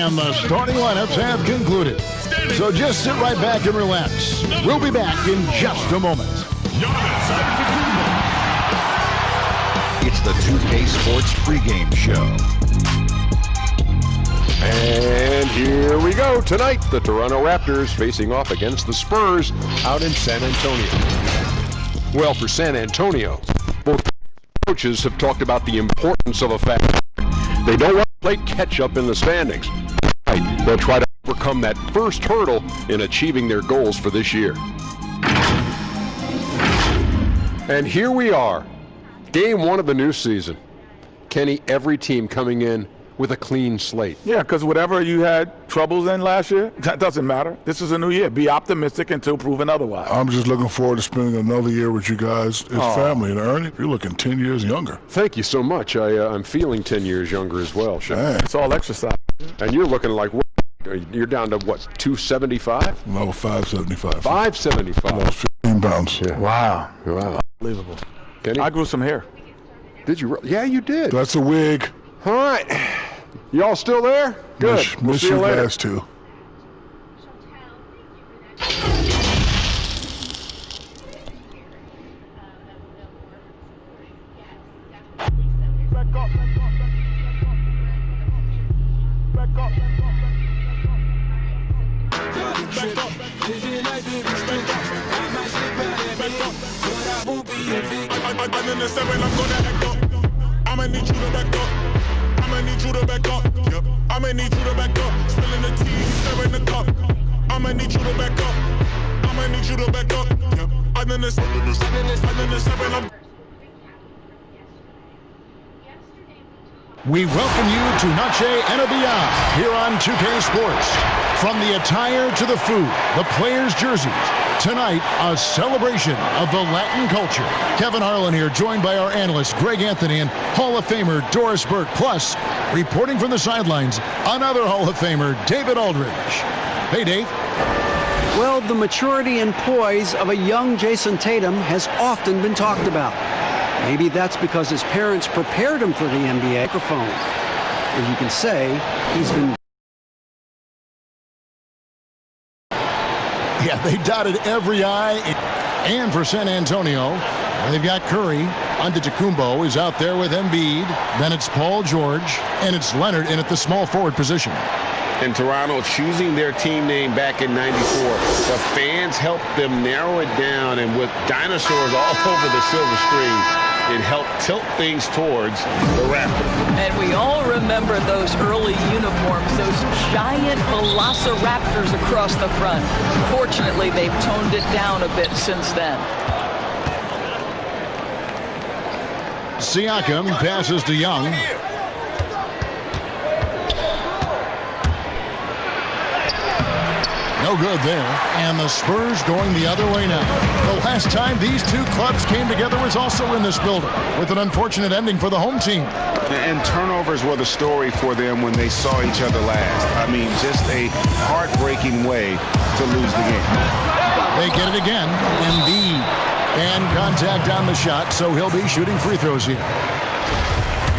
and the starting lineups have concluded. So just sit right back and relax. We'll be back in just a moment. It's the 2K Sports pregame show. And here we go. Tonight, the Toronto Raptors facing off against the Spurs out in San Antonio. Well, for San Antonio, both coaches have talked about the importance of a fact. They don't want to play catch-up in the standings. They'll try to overcome that first hurdle in achieving their goals for this year. And here we are, game one of the new season. Kenny, every team coming in with a clean slate. Yeah, because whatever you had troubles in last year, that doesn't matter. This is a new year. Be optimistic until proven otherwise. I'm just looking forward to spending another year with you guys as family. And Ernie, you're looking 10 years younger. Thank you so much. I'm feeling 10 years younger as well, Sean. It's all exercise. And you're looking like, what? You're down to what, 275? No, 575. 575. Lost 15 pounds. Yeah. Wow. Unbelievable. Kenny? I grew some hair. Did you? Yeah, you did. That's a wig. All right. Y'all still there? Good. We'll see you later. Guys too. I'ma need you to back up. I'ma need you to back up. Yep. I'ma need you to back up. Spilling the tea, stirring the cup. I'ma need you to back up. I'ma need you to back up. Yep. I'm in the 7. We welcome you to Noche and Beyond here on 2K Sports. From the attire to the food, the players' jerseys. Tonight, a celebration of the Latin culture. Kevin Harlan here, joined by our analyst, Greg Anthony, and Hall of Famer Doris Burke. Plus, reporting from the sidelines, another Hall of Famer, David Aldridge. Hey, Dave. Well, the maturity and poise of a young Jason Tatum has often been talked about. Maybe that's because his parents prepared him for the NBA microphone. Or you can say he's been... Yeah, they dotted every I. And for San Antonio, they've got Curry. Antetokounmpo is out there with Embiid. Then it's Paul George. And it's Leonard in at the small forward position. And Toronto choosing their team name back in '94. The fans helped them narrow it down, and with dinosaurs all over the silver screen, it helped tilt things towards the Raptors. And we all remember those early uniforms, those giant velociraptors across the front. Fortunately, they've toned it down a bit since then. Siakam passes to Young. No good there. And the Spurs going the other way now. The last time these two clubs came together was also in this building, with an unfortunate ending for the home team. And turnovers were the story for them when they saw each other last. I mean, just a heartbreaking way to lose the game. They get it again. Embiid. And contact on the shot, so he'll be shooting free throws here.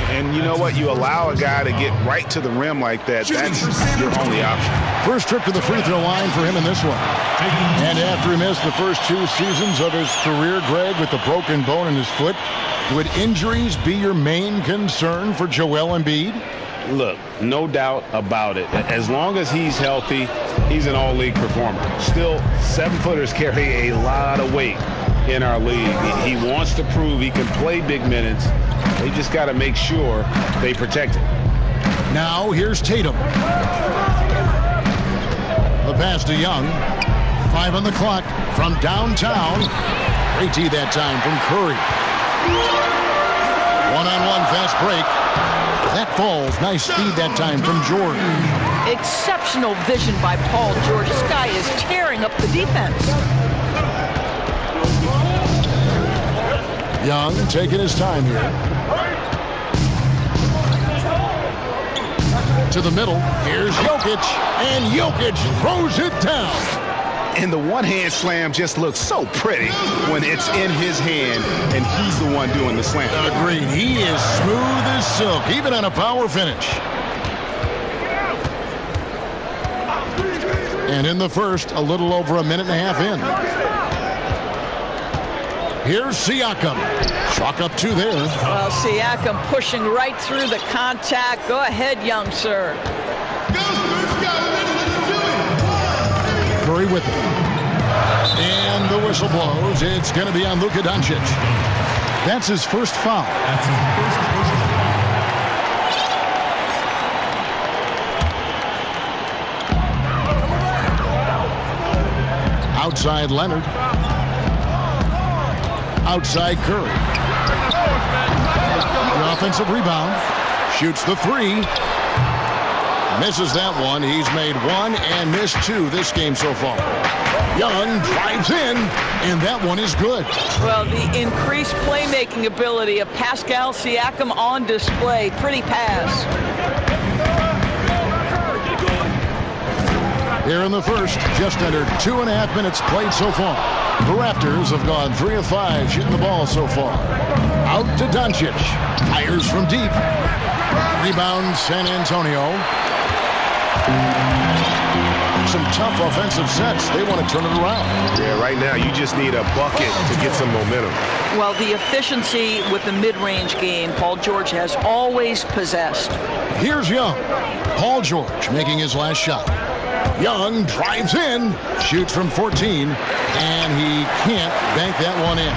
And you know what? You allow a guy to get right to the rim like that. That's your only option. First trip to the free throw line for him in this one. And after he missed the first 2 seasons of his career, Greg, with the broken bone in his foot, would injuries be your main concern for Joel Embiid? Look, no doubt about it. As long as he's healthy, he's an all-league performer. Still, 7-footers carry a lot of weight in our league. He wants to prove he can play big minutes. They just got to make sure they protect him. Now here's Tatum. The pass to Young. 5 on the clock from downtown. Great tee that time from Curry. One-on-one fast break. That falls. Nice speed that time from George. Exceptional vision by Paul George. This guy is tearing up the defense. Young taking his time here. To the middle. Here's Jokic. And Jokic throws it down. And the one-hand slam just looks so pretty when it's in his hand and he's the one doing the slam. Agreed. He is smooth as silk, even on a power finish. And in the first, a little over a minute and a half in. Here's Siakam. Chalk up 2 there. Well, Siakam pushing right through the contact. Go ahead, young sir. Curry with it. And the whistle blows. It's going to be on Luka Doncic. That's his first foul. Outside Leonard. Outside Curry. The offensive rebound. Shoots the 3. Misses that one. He's made 1 and missed 2 this game so far. Young drives in, and that one is good. Well, the increased playmaking ability of Pascal Siakam on display. Pretty pass. Here in the first, just under 2.5 minutes played so far. The Raptors have gone 3 of 5 shooting the ball so far. Out to Doncic. Fires from deep. Rebound San Antonio. Some tough offensive sets. They want to turn it around. Yeah, right now you just need a bucket to get some momentum. Well, the efficiency with the mid-range game, Paul George has always possessed. Here's Young. Paul George making his last shot. Young drives in, shoots from 14, and he can't bank that one in.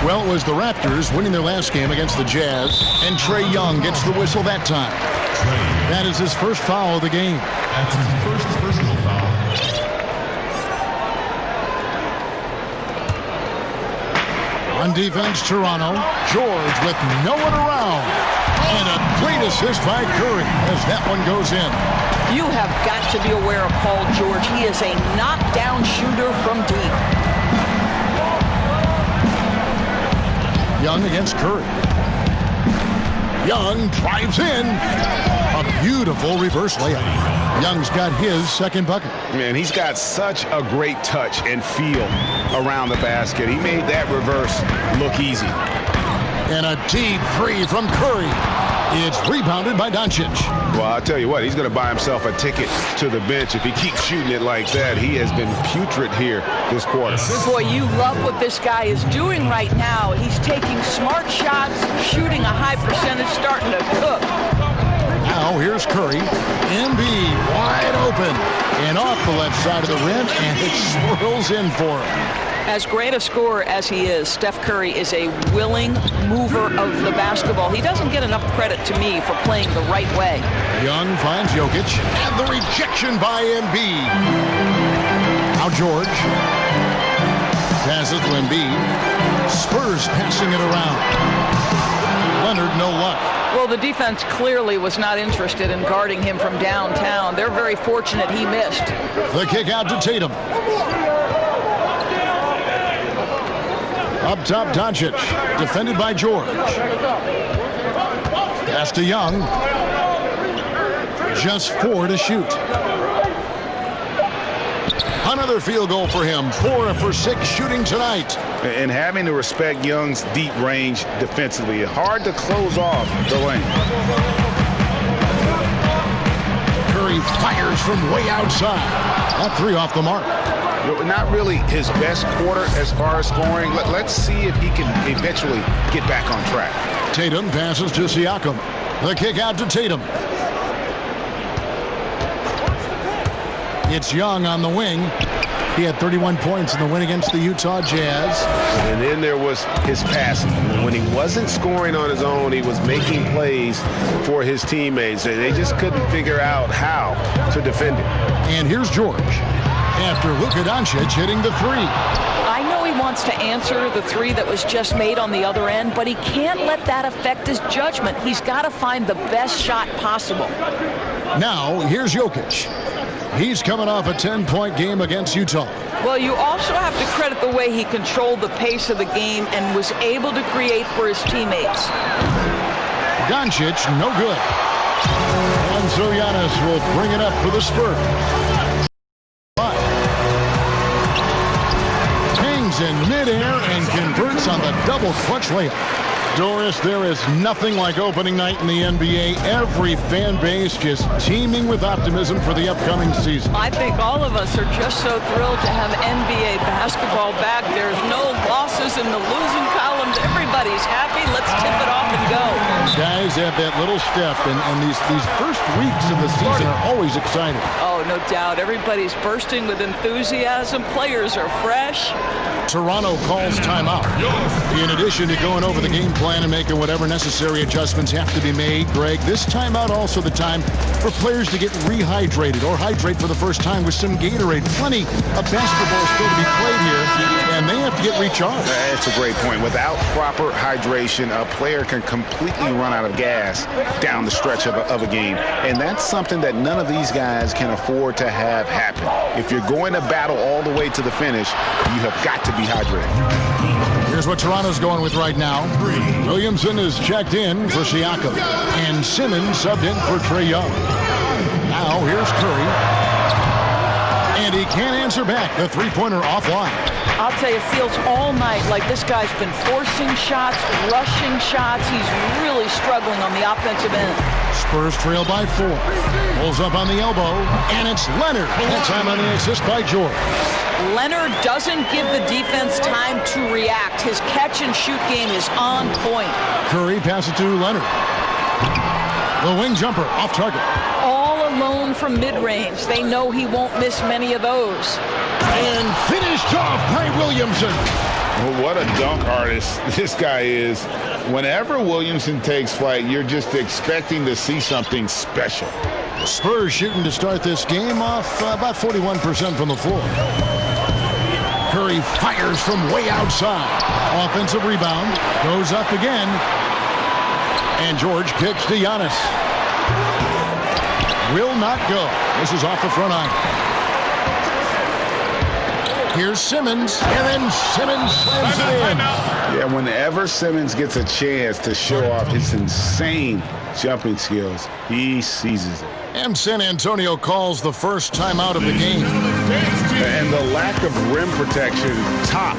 Well, it was the Raptors winning their last game against the Jazz, and Trae Young gets the whistle that time. That is his first foul of the game. That's his first personal foul. On defense, Toronto. George with no one around. And a great assist by Curry as that one goes in. You have got to be aware of Paul George. He is a knockdown shooter from deep. Young against Curry. Young drives in. A beautiful reverse layup. Young's got his second bucket. Man, he's got such a great touch and feel around the basket. He made that reverse look easy. And a deep 3 from Curry. It's rebounded by Doncic. Well, I'll tell you what, he's going to buy himself a ticket to the bench if he keeps shooting it like that. He has been putrid here this quarter. Boy, you love what this guy is doing right now. He's taking smart shots, shooting a high percentage, starting to cook. Now here's Curry. Embiid wide open and off the left side of the rim, and it swirls in for him. As great a scorer as he is, Steph Curry is a willing mover of the basketball. He doesn't get enough credit to me for playing the right way. Young finds Jokic, and the rejection by Embiid. Now George passes to Embiid. Spurs passing it around. Leonard, no luck. Well, the defense clearly was not interested in guarding him from downtown. They're very fortunate he missed. The kick out to Tatum. Up top, Doncic, defended by George. Pass to Young. Just 4 to shoot. Another field goal for him. 4 for 6 shooting tonight. And having to respect Young's deep range defensively. Hard to close off the lane. Curry fires from way outside. That 3 off the mark. Not really his best quarter as far as scoring. Let's see if he can eventually get back on track. Tatum passes to Siakam. The kick out to Tatum. It's Young on the wing. He had 31 points in the win against the Utah Jazz. And then there was his passing. When he wasn't scoring on his own, he was making plays for his teammates. They just couldn't figure out how to defend him. And here's George. After Luka Doncic hitting the 3. I know he wants to answer the 3 that was just made on the other end, but he can't let that affect his judgment. He's got to find the best shot possible. Now, here's Jokic. He's coming off a 10-point game against Utah. Well, you also have to credit the way he controlled the pace of the game and was able to create for his teammates. Doncic, no good. And so Giannis will bring it up for the Spurs. In midair and converts on the double clutch layup. Doris, there is nothing like opening night in the NBA. Every fan base just teeming with optimism for the upcoming season. I think all of us are just so thrilled to have NBA basketball back. There's no losses in the losing columns. Everybody's happy. Let's tip it off and go. Guys have that little step, and these first weeks of the season are always exciting. Oh, no doubt. Everybody's bursting with enthusiasm. Players are fresh. Toronto calls timeout. In addition to going over the game plan and making whatever necessary adjustments have to be made, Greg, this timeout also the time for players to get rehydrated or hydrate for the first time with some Gatorade. Plenty of basketball still to be played here, and they have to get recharged. That's a great point. Without proper hydration, a player can completely run out of gas down the stretch of a game, and that's something that none of these guys can afford to have happen. If you're going to battle all the way to the finish, you have got to be hydrated. Here's what Toronto's going with right now. Williamson is checked in for Siakam, and Simmons subbed in for Trae Young. Now here's Curry, and he can't answer back. The three-pointer offline. I'll tell you, it feels all night like this guy's been forcing shots, rushing shots. He's really struggling on the offensive end. Spurs trail by 4. Pulls up on the elbow, and it's Leonard. That time on the assist by George. Leonard doesn't give the defense time to react. His catch-and-shoot game is on point. Curry passes to Leonard. The wing jumper off target. All alone from mid-range. They know he won't miss many of those. And finished off by Williamson. Well, what a dunk artist this guy is. Whenever Williamson takes flight, you're just expecting to see something special. Spurs shooting to start this game off about 41% from the floor. Curry fires from way outside. Offensive rebound. Goes up again. And George kicks to Giannis. Will not go. This is off the front iron. Here's Simmons, and then Simmons slams it in. Yeah, whenever Simmons gets a chance to show off his insane jumping skills, he seizes it. And San Antonio calls the first timeout of the game. And the lack of rim protection, top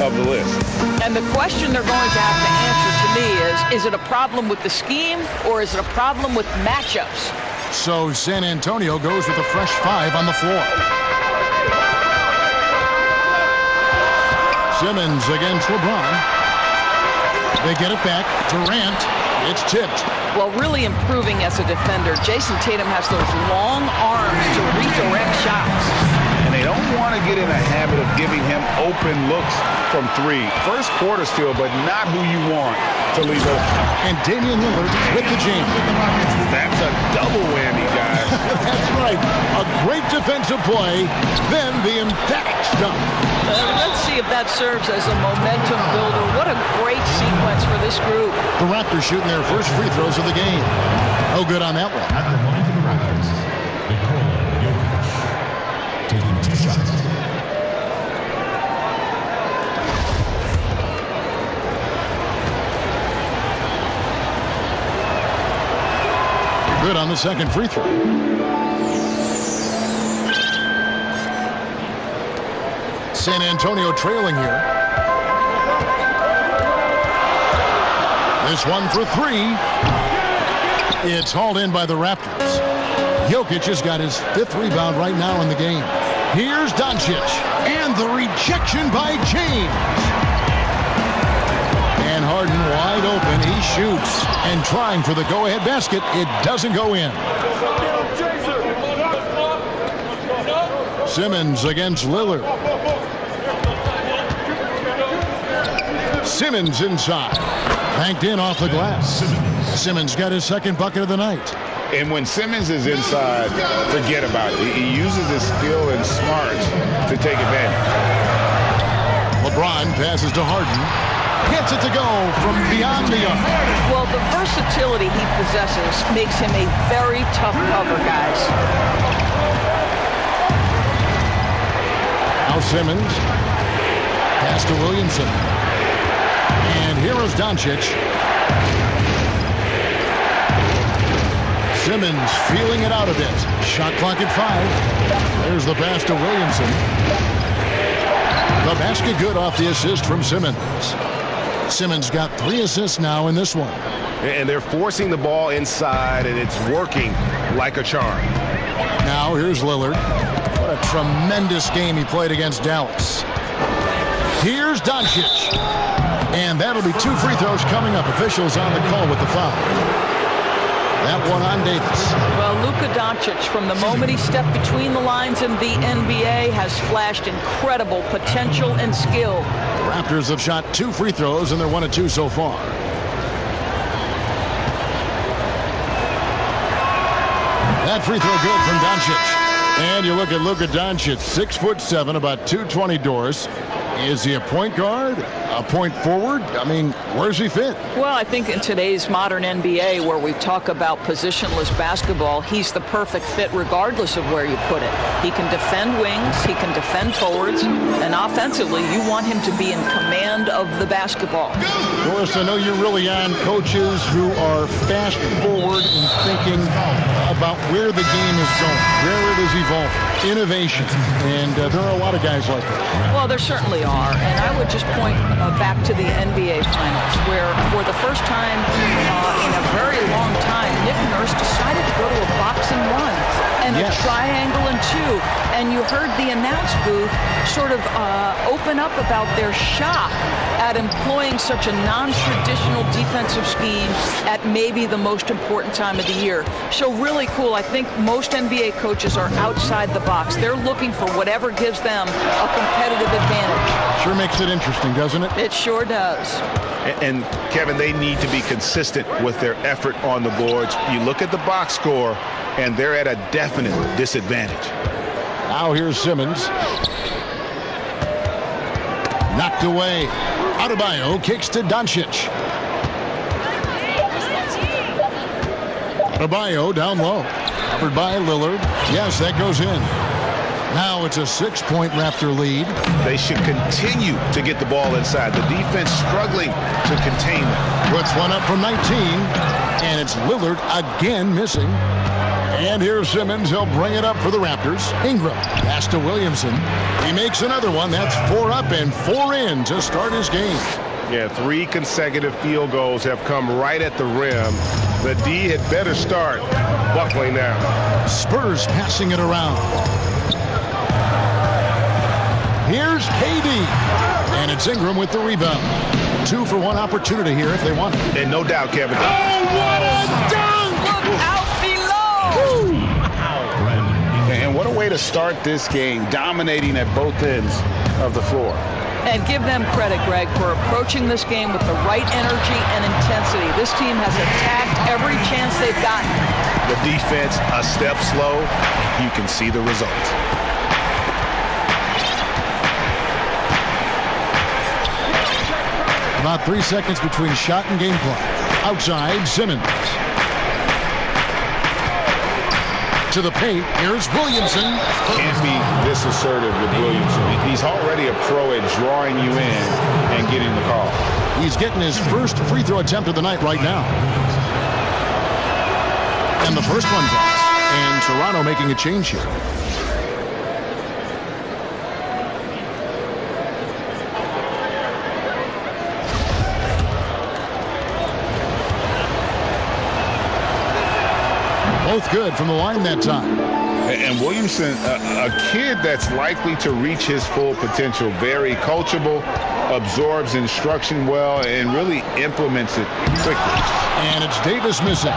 of the list. And the question they're going to have to answer to me is it a problem with the scheme, or is it a problem with matchups? So San Antonio goes with a fresh 5 on the floor. Simmons against LeBron. They get it back. Durant. It's tipped. Well, really improving as a defender. Jason Tatum has those long arms to redirect shots. And they don't want to get in a habit of giving him open looks from 3. First quarter still, but not who you want to leave open. And Damian Lillard with the jam. That's a double whammy, guys. That's right. A great defensive play, then the emphatic stop. Let's see if that serves as a momentum builder. What a great sequence for this group. The Raptors shooting their first free throws of the game. No good on that one. At the line for the Raptors, Nikola Jokic, taking 2 shots. Good on the second free throw. San Antonio trailing here. This one for 3. It's hauled in by the Raptors. Jokic has got his 5th rebound right now in the game. Here's Doncic. And the rejection by James. And Harden wide open. He shoots. And trying for the go-ahead basket. It doesn't go in. Simmons against Lillard. Simmons inside. Banked in off the glass. Simmons got his 2nd bucket of the night. And when Simmons is inside, forget about it. He uses his skill and smarts to take advantage. LeBron passes to Harden. Gets it to go from beyond the arc. Well, the versatility he possesses makes him a very tough cover, guys. Now Simmons. Pass to Williamson. And here is Doncic. Simmons feeling it out a bit. Shot clock at 5. There's the pass to Williamson. The basket good off the assist from Simmons. Simmons got 3 assists now in this one. And they're forcing the ball inside, and it's working like a charm. Now here's Lillard. What a tremendous game he played against Dallas. Here's Doncic. And that'll be 2 free throws coming up. Officials on the call with the foul. That one on Davis. Well, Luka Doncic, from the moment he stepped between the lines in the NBA, has flashed incredible potential and skill. The Raptors have shot 2 free throws, and they're 1 of 2 so far. That free throw good from Doncic. And you look at Luka Doncic, 6'7", about 220 doors. Is he a point guard? A point forward? I mean, where's he fit? Well, I think in today's modern NBA, where we talk about positionless basketball, he's the perfect fit regardless of where you put it. He can defend wings, he can defend forwards, and offensively, you want him to be in command of the basketball. Doris, I know you're really on coaches who are fast forward in thinking about where the game is going, where it is evolving, innovation, and there are a lot of guys like that. Well, there certainly are, and I would just point back to the NBA Finals, where for the first time in a very long time, Nick Nurse decided to go to a boxing 1 and a triangle and 2, and you heard the announce booth sort of open up about their shock at employing such a non-traditional defensive scheme at maybe the most important time of the year. So really cool. I think most NBA coaches are outside the box. They're looking for whatever gives them a competitive advantage. Sure makes it interesting, doesn't it? It sure does. And Kevin, they need to be consistent with their effort on the boards. You look at the box score, and they're at a definite disadvantage. Now here's Simmons. Knocked away. Adebayo kicks to Doncic. Adebayo down low. Covered by Lillard. Yes, that goes in. Now it's a 6-point Raptor lead. They should continue to get the ball inside. The defense struggling to contain them. Puts one up from 19, and it's Lillard again missing. And here's Simmons. He'll bring it up for the Raptors. Ingram pass to Williamson. He makes another one. That's 4 up and 4 in to start his game. Yeah, 3 consecutive field goals have come right at the rim. The D had better start buckling now. Spurs passing it around. Here's KD. And it's Ingram with the rebound. 2 for 1 opportunity here if they want it. And no doubt, Kevin. Oh, what a dunk! Look out below! And what a way to start this game, dominating at both ends of the floor. And give them credit, Greg, for approaching this game with the right energy and intensity. This team has attacked every chance they've gotten. The defense a step slow. You can see the results. About 3 seconds between shot and game clock. Outside, Simmons. To the paint. Here's Williamson. Can't be this assertive with Williamson. He's already a pro at drawing you in and getting the call. He's getting his first free throw attempt of the night right now. And the first one drops. And Toronto making a change here. Both good from the line that time. And Williamson, a kid that's likely to reach his full potential, very coachable, absorbs instruction well, and really implements it quickly. And it's Davis missing.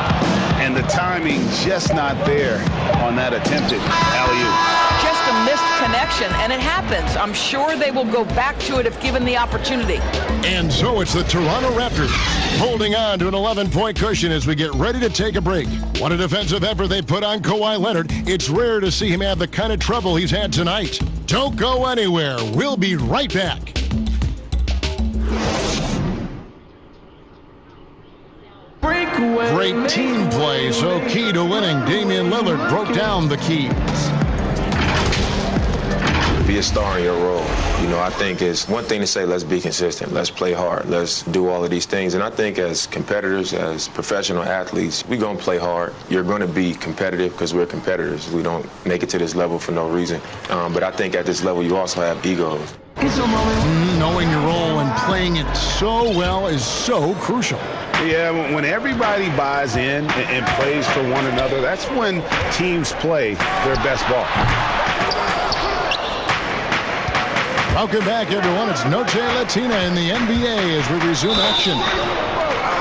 And the timing just not there on that attempted alley-oop. Just a missed connection, and it happens. I'm sure they will go back to it if given the opportunity. And so it's the Toronto Raptors holding on to an 11-point cushion as we get ready to take a break. What a defensive effort they put on Kawhi Leonard. It's rare to see him have the kind of trouble he's had tonight. Don't go anywhere. We'll be right back. Great team play, so key to winning. Damian Lillard broke down the keys. Be a star in your role. You know, I think it's one thing to say, let's be consistent, let's play hard, let's do all of these things. And I think as competitors, as professional athletes, we're going to play hard. You're going to be competitive because we're competitors. We don't make it to this level for no reason. But I think at this level, you also have egos. Knowing your role and playing it so well is so crucial. Yeah, when everybody buys in and plays for one another, that's when teams play their best ball. Welcome back, everyone. It's Noche Latina in the NBA as we resume action.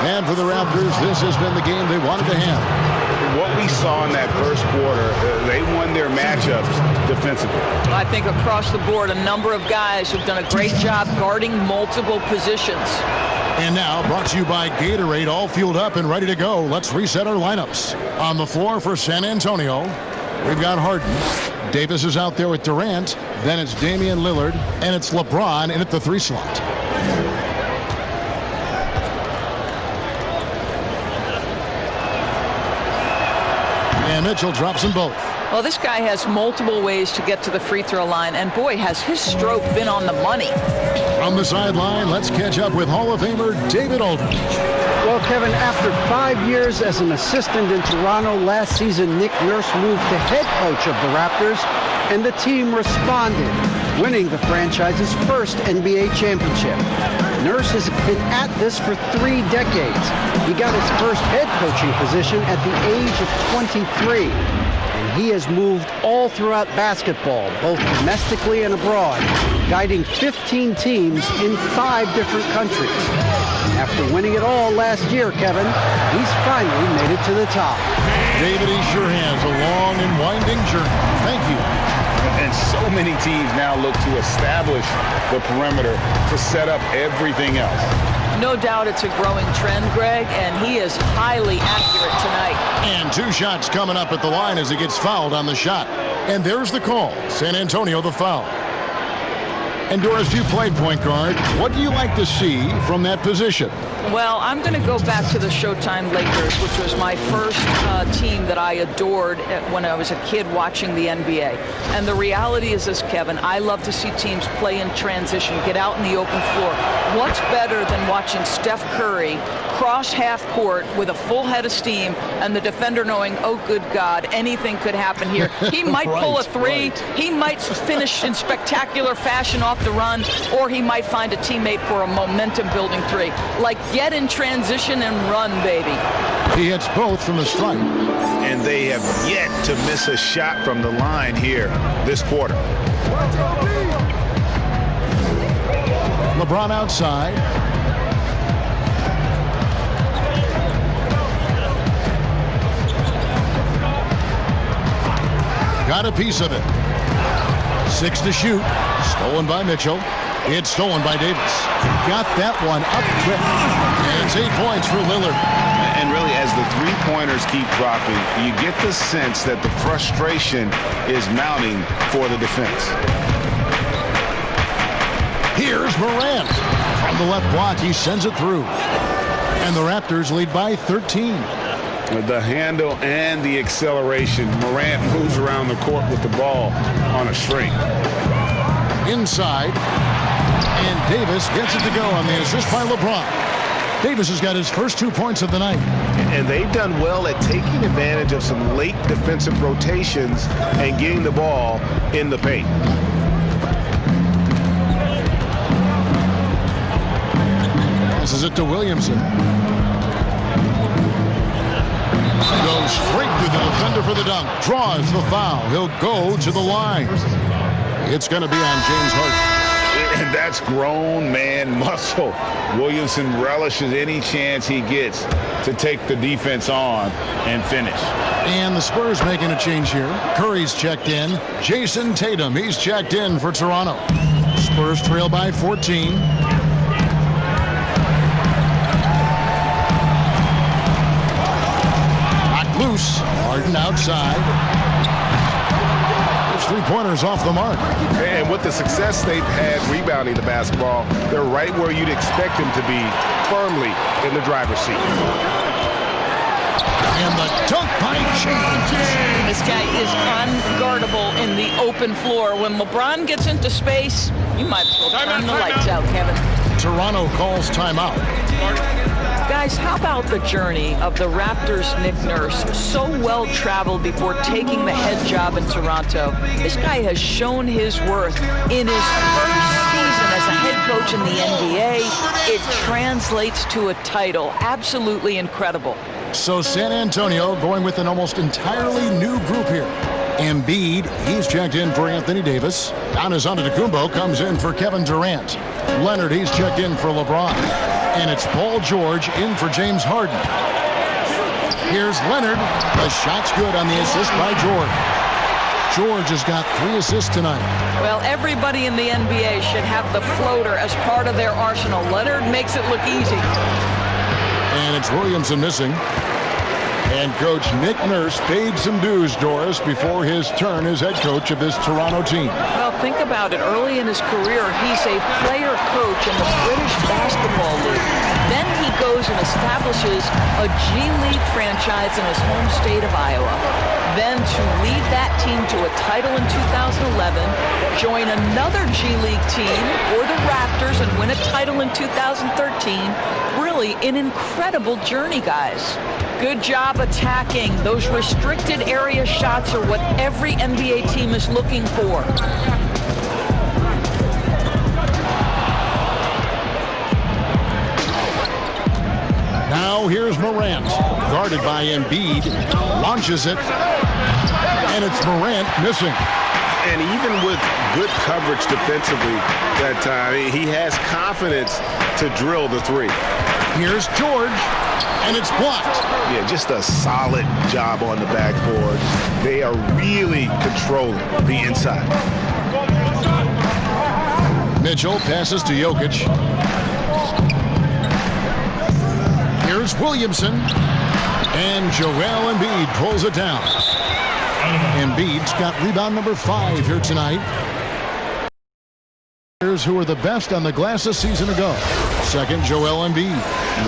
And for the Raptors, this has been the game they wanted to have. What we saw in that first quarter, they won their matchups defensively. I think across the board, a number of guys have done a great job guarding multiple positions. And now, brought to you by Gatorade, all fueled up and ready to go. Let's reset our lineups. On the floor for San Antonio, we've got Harden. Davis is out there with Durant. Then it's Damian Lillard, and it's LeBron in at the 3 slot. And Mitchell drops them both. Well, this guy has multiple ways to get to the free throw line, and boy, has his stroke been on the money. From the sideline, let's catch up with Hall of Famer David Aldridge. Well, Kevin, after 5 years as an assistant in Toronto, last season Nick Nurse moved to head coach of the Raptors, and the team responded, winning the franchise's first NBA championship. Nurse has been at this for 3 decades. He got his first head coaching position at the age of 23. And he has moved all throughout basketball, both domestically and abroad, guiding 15 teams in 5 different countries. After winning it all last year, Kevin, he's finally made it to the top. David, he sure has a long and winding journey. Thank you. And so many teams now look to establish the perimeter to set up everything else. No doubt it's a growing trend, Greg, and he is highly accurate tonight. And 2 shots coming up at the line as he gets fouled on the shot. And there's the call. San Antonio the foul. And Doris, you played point guard. What do you like to see from that position? Well, I'm going to go back to the Showtime Lakers, which was my first team that I adored when I was a kid watching the NBA. And the reality is this, Kevin, I love to see teams play in transition, get out in the open floor. What's better than watching Steph Curry cross half court with a full head of steam and the defender knowing, oh, good God, anything could happen here. He might pull a 3. He might finish in spectacular fashion off the run, or he might find a teammate for a momentum-building 3. Like, get in transition and run, baby. He hits both from the stripe. And they have yet to miss a shot from the line here this quarter. LeBron outside. Got a piece of it. 6 to shoot. Stolen by Mitchell. It's stolen by Davis. Got that one up quick. And it's 8 points for Lillard. And really, as the 3-pointers keep dropping, you get the sense that the frustration is mounting for the defense. Here's Morant. From the left block, he sends it through. And the Raptors lead by 13. The handle and the acceleration. Morant moves around the court with the ball on a string. Inside. And Davis gets it to go on the assist by LeBron. Davis has got his first 2 points of the night. And they've done well at taking advantage of some late defensive rotations and getting the ball in the paint. Passes it to Williamson. Goes straight to the defender for the dunk. Draws the foul. He'll go to the line. It's going to be on James Harden. And that's grown man muscle. Williamson relishes any chance he gets to take the defense on and finish. And the Spurs making a change here. Curry's checked in. Jason Tatum, he's checked in for Toronto. Spurs trail by 14. Loose. Harden outside. There's 3-pointers off the mark. And with the success they've had rebounding the basketball, they're right where you'd expect them to be, firmly in the driver's seat. And the dunk by James. This guy is unguardable in the open floor. When LeBron gets into space, you might as well turn the lights out, Kevin. Toronto calls timeout. Guys, how about the journey of the Raptors' Nick Nurse? So well-traveled before taking the head job in Toronto. This guy has shown his worth in his first season coach in the NBA, it translates to a title. Absolutely incredible. So San Antonio going with an almost entirely new group here. Embiid, he's checked in for Anthony Davis. Giannis Antetokounmpo comes in for Kevin Durant. Leonard, he's checked in for LeBron. And it's Paul George in for James Harden. Here's Leonard. The shot's good on the assist by George. George has got 3 assists tonight. Well, everybody in the NBA should have the floater as part of their arsenal. Leonard makes it look easy. And it's Williamson missing. And Coach Nick Nurse paid some dues, Doris, before his turn as head coach of this Toronto team. Well, think about it. Early in his career, he's a player coach in the British Basketball League. Then he goes and establishes a G League franchise in his home state of Iowa. Then to lead that team to a title in 2011, join another G League team or the Raptors and win a title in 2013. Really an incredible journey, guys. Good job attacking. Those restricted area shots are what every NBA team is looking for. Now here's Morant, guarded by Embiid, launches it, and it's Morant missing. And even with good coverage defensively that time, he has confidence to drill the 3. Here's George, and it's blocked. Yeah, just a solid job on the backboard. They are really controlling the inside. Mitchell passes to Jokic. Here's Williamson, and Joel Embiid pulls it down. Embiid's got rebound number 5 here tonight. Who are the best on the glass a season ago. Second, Joel Embiid.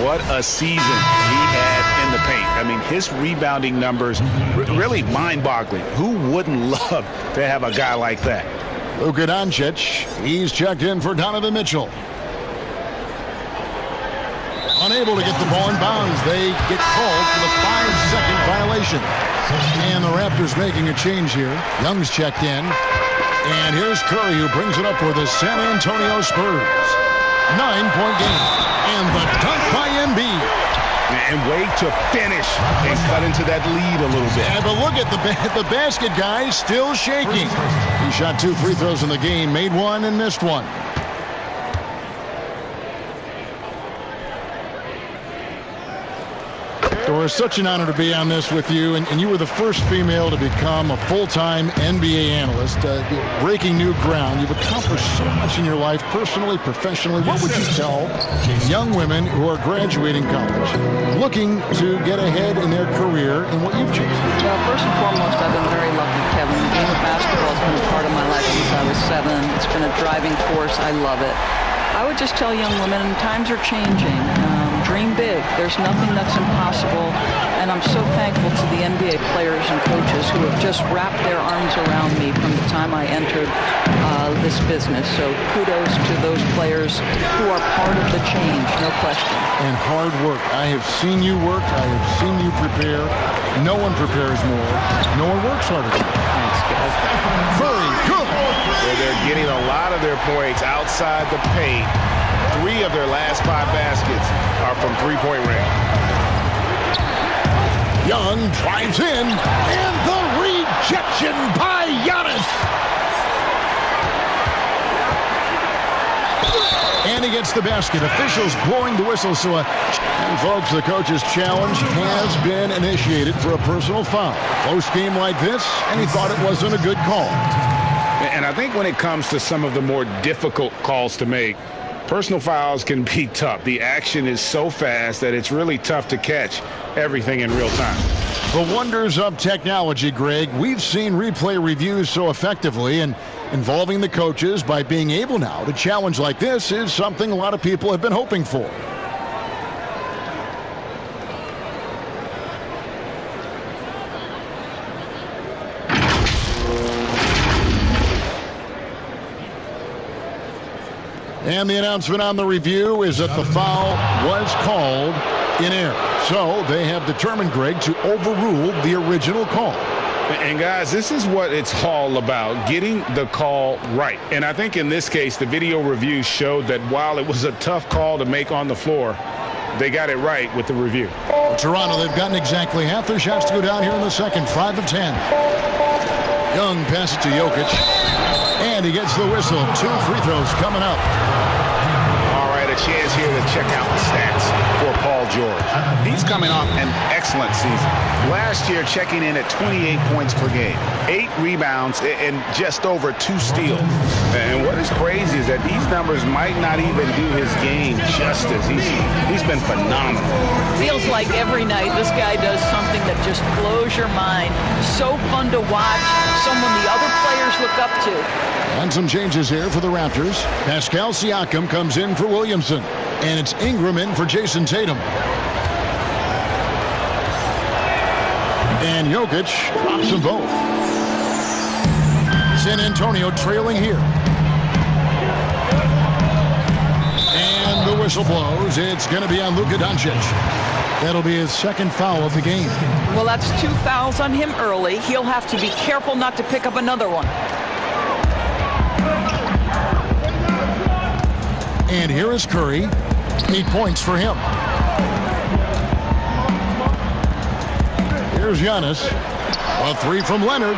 What a season he had in the paint. I mean, his rebounding numbers really mind-boggling. Who wouldn't love to have a guy like that? Luka Doncic, he's checked in for Donovan Mitchell. Unable to get the ball in bounds. They get called for the 5-second violation. And the Raptors making a change here. Young's checked in. And here's Curry, who brings it up for the San Antonio Spurs. 9-point game. And the dunk by Embiid. And way to finish and cut into that lead a little bit. Yeah, but look at the basket guy still shaking. He shot 2 free throws in the game, made 1 and missed 1. Doris, such an honor to be on this with you, and you were the first female to become a full-time NBA analyst, breaking new ground. You've accomplished so much in your life, personally, professionally. What would you tell young women who are graduating college, looking to get ahead in their career in what you've chosen? Well, first and foremost, I've been very lucky, Kevin. The game of basketball has been a part of my life since I was 7. It's been a driving force. I love it. I would just tell young women, times are changing. Dream big. There's nothing that's impossible. And I'm so thankful to the NBA players and coaches who have just wrapped their arms around me from the time I entered this business. So kudos to those players who are part of the change, no question. And hard work. I have seen you work. I have seen you prepare. No one prepares more. No one works harder. Thanks, guys. Very good. Well, they're getting a lot of their points outside the paint. 3 of their last 5 baskets are from three-point range. Young drives in, and the rejection by Giannis. And he gets the basket. Officials blowing the whistle. And folks, the coach's challenge has been initiated for a personal foul. Close game like this, and he thought it wasn't a good call. And I think when it comes to some of the more difficult calls to make, personal fouls can be tough. The action is so fast that it's really tough to catch everything in real time. The wonders of technology, Greg. We've seen replay reviews so effectively, and involving the coaches by being able now to challenge like this is something a lot of people have been hoping for. And the announcement on the review is that the foul was called in error. So they have determined, Greg, to overrule the original call. And guys, this is what it's all about, getting the call right. And I think in this case, the video review showed that while it was a tough call to make on the floor, they got it right with the review. Toronto, they've gotten exactly half their shots to go down here in the second, 5 of 10. Young passes to Jokic, and he gets the whistle. 2 free throws coming up. All right, a chance here to check out the stats for Paul George. He's coming off an excellent season. Last year, checking in at 28 points per game, 8 rebounds, and just over 2 steals. And what is crazy is that these numbers might not even do his game justice. He's been phenomenal. Feels like every night this guy does something that just blows your mind. So fun to watch, someone the other players look up to. And some changes here for the Raptors. Pascal Siakam comes in for Williamson, and it's Ingram in for Jason Tatum. And Jokic drops them both. San Antonio trailing here. And the whistle blows. It's going to be on Luka Doncic. That'll be his second foul of the game. Well, that's 2 fouls on him early. He'll have to be careful not to pick up another one. And here is Curry. 8 points for him. Here's Giannis. A 3 from Leonard.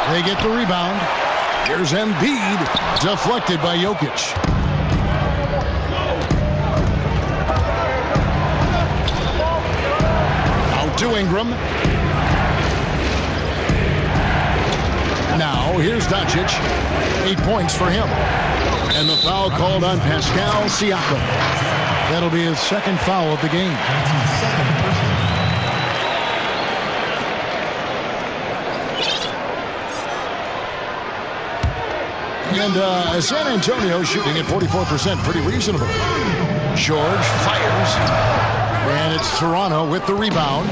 They get the rebound. Here's Embiid. Deflected by Jokic. Out to Ingram. Now here's Doncic. 8 points for him. And the foul called on Pascal Siakam. That'll be his second foul of the game. And San Antonio shooting at 44%, pretty reasonable. George fires. And it's Toronto with the rebound.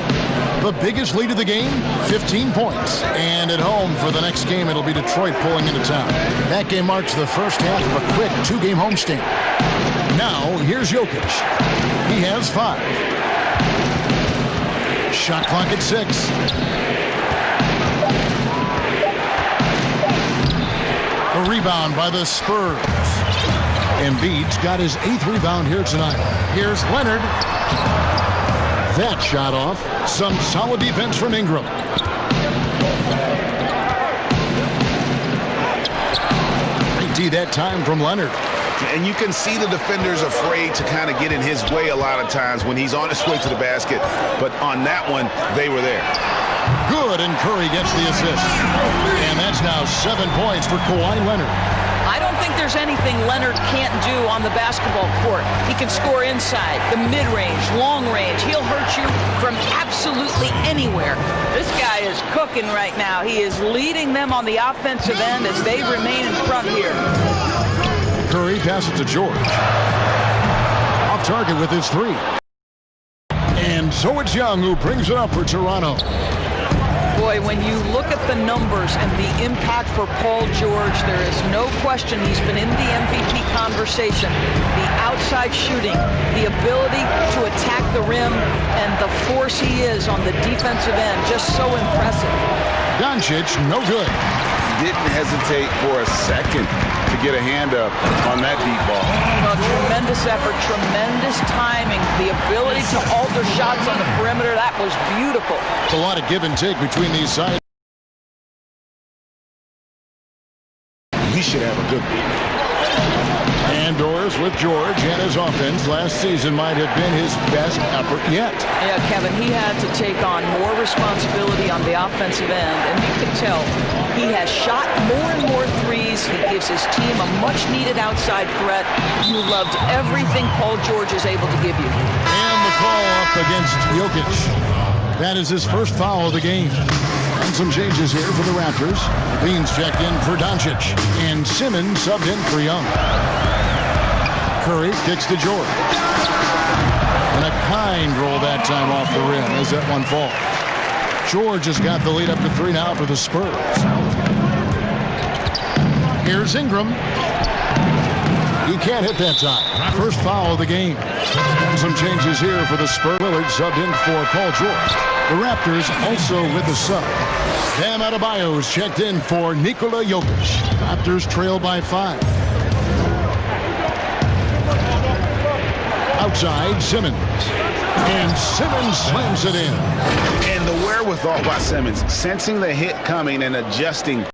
The biggest lead of the game, 15 points. And at home for the next game, it'll be Detroit pulling into town. That game marks the first half of a quick 2-game homestand. Now, here's Jokic. He has 5. Shot clock at 6. A rebound by the Spurs. Embiid's got his 8th rebound here tonight. Here's Leonard. That shot off. Some solid defense from Ingram. Great D that time from Leonard. And you can see the defenders afraid to kind of get in his way a lot of times when he's on his way to the basket. But on that one, they were there. Good, and Curry gets the assist. And that's now 7 points for Kawhi Leonard. I don't think there's anything Leonard can't do on the basketball court. He can score inside, the mid-range, long range. He'll hurt you from absolutely anywhere. This guy is cooking right now. He is leading them on the offensive end as they remain in front here. Curry passes to George. Off target with his 3. And so it's Young who brings it up for Toronto. Boy, when you look at the numbers and the impact for Paul George, there is no question he's been in the MVP conversation. The outside shooting, the ability to attack the rim, and the force he is on the defensive end, just so impressive. Doncic, no good. Didn't hesitate for a second to get a hand up on that deep ball. Well, tremendous effort, tremendous timing, the ability to alter shots on the perimeter. That was beautiful. It's a lot of give and take between these sides. He should have a good beat. And Doris with George and his offense last season might have been his best effort yet. Yeah, Kevin, he had to take on more responsibility on the offensive end, and you can tell he has shot more and more threes. He gives his team a much-needed outside threat. You loved everything Paul George is able to give you. And the call up against Jokic. That is his first foul of the game. And some changes here for the Raptors. Beans checked in for Doncic, and Simmons subbed in for Young. Curry kicks to George. And a kind roll that time off the rim as that one falls. George has got the lead up to 3 now for the Spurs. Here's Ingram. He can't hit that time. First foul of the game. Some changes here for the Spurs. Lillard subbed in for Paul George. The Raptors also with a sub. Bam Adebayo's checked in for Nikola Jokic. Raptors trail by 5. Outside, Simmons. And Simmons slams it in. And the wherewithal by Simmons, sensing the hit coming and adjusting.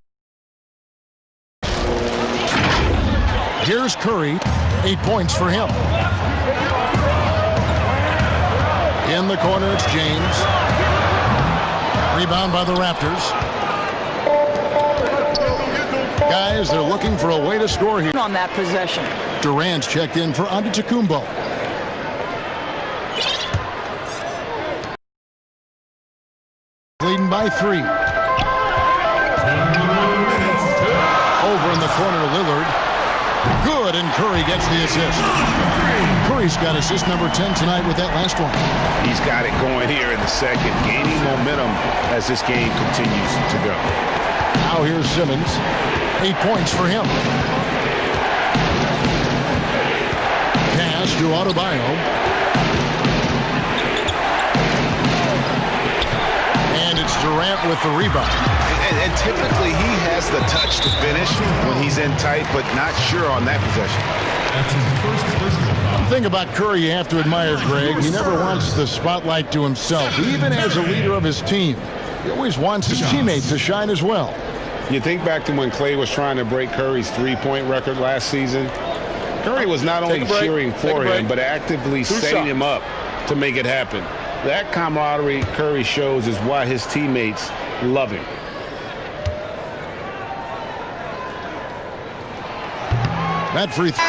Here's Curry. 8 points for him. In the corner, it's James. Rebound by the Raptors. Guys, they're looking for a way to score here. On that possession. Durant's checked in for Antetokounmpo. Leading by 3. Over in the corner, Lillard. Good, and Curry gets the assist. Curry's got assist number 10 tonight with that last one. He's got it going here in the second, gaining momentum as this game continues to go. Now here's Simmons. 8 points for him. Pass to Adebayo. And it's Durant with the rebound. And typically he has the touch to finish when he's in tight, but not sure on that possession. The thing about Curry you have to admire, Greg, he never wants the spotlight to himself. Even as a leader of his team, he always wants his teammates to shine as well. You think back to when Clay was trying to break Curry's three-point record last season. Curry was not only cheering for him, but actively setting him up to make it happen. That camaraderie Curry shows is why his teammates love him. That free throw.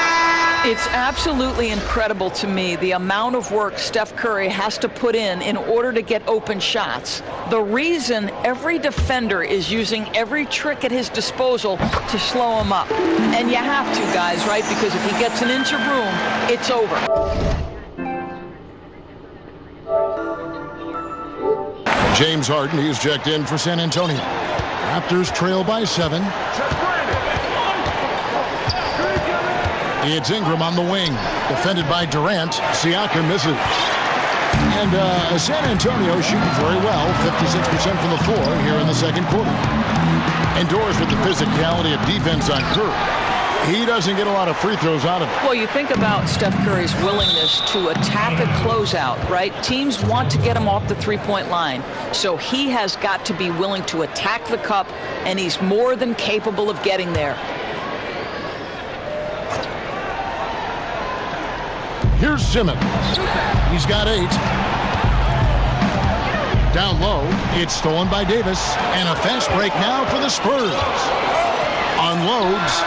It's absolutely incredible to me the amount of work Steph Curry has to put in order to get open shots. The reason every defender is using every trick at his disposal to slow him up. And you have to, guys, right? Because if he gets an inch of room, it's over. James Harden, he's checked in for San Antonio. Raptors trail by 7. It's Ingram on the wing, defended by Durant. Siakam misses. And San Antonio shooting very well, 56% from the floor here in the second quarter. Endures with the physicality of defense on Curry. He doesn't get a lot of free throws out of it. Well, you think about Steph Curry's willingness to attack a closeout, right? Teams want to get him off the three-point line. So he has got to be willing to attack the cup, and he's more than capable of getting there. Here's Simmons. He's got 8. Down low, it's stolen by Davis. And a fast break now for the Spurs. Unloads.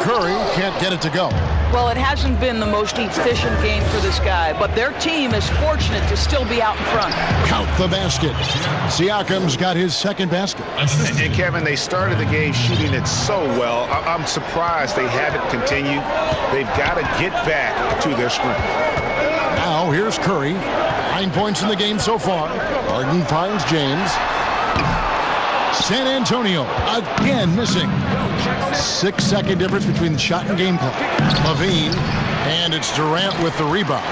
Curry can't get it to go. Well, it hasn't been the most efficient game for this guy, but their team is fortunate to still be out in front. Count the basket. Siakam's got his second basket. And Kevin, they started the game shooting it so well. I'm surprised they haven't continued. They've got to get back to their strength. Now here's Curry. 9 points in the game so far. Harden finds James. San Antonio again missing. 6-second difference between the shot and game clock. Levine, and it's Durant with the rebound.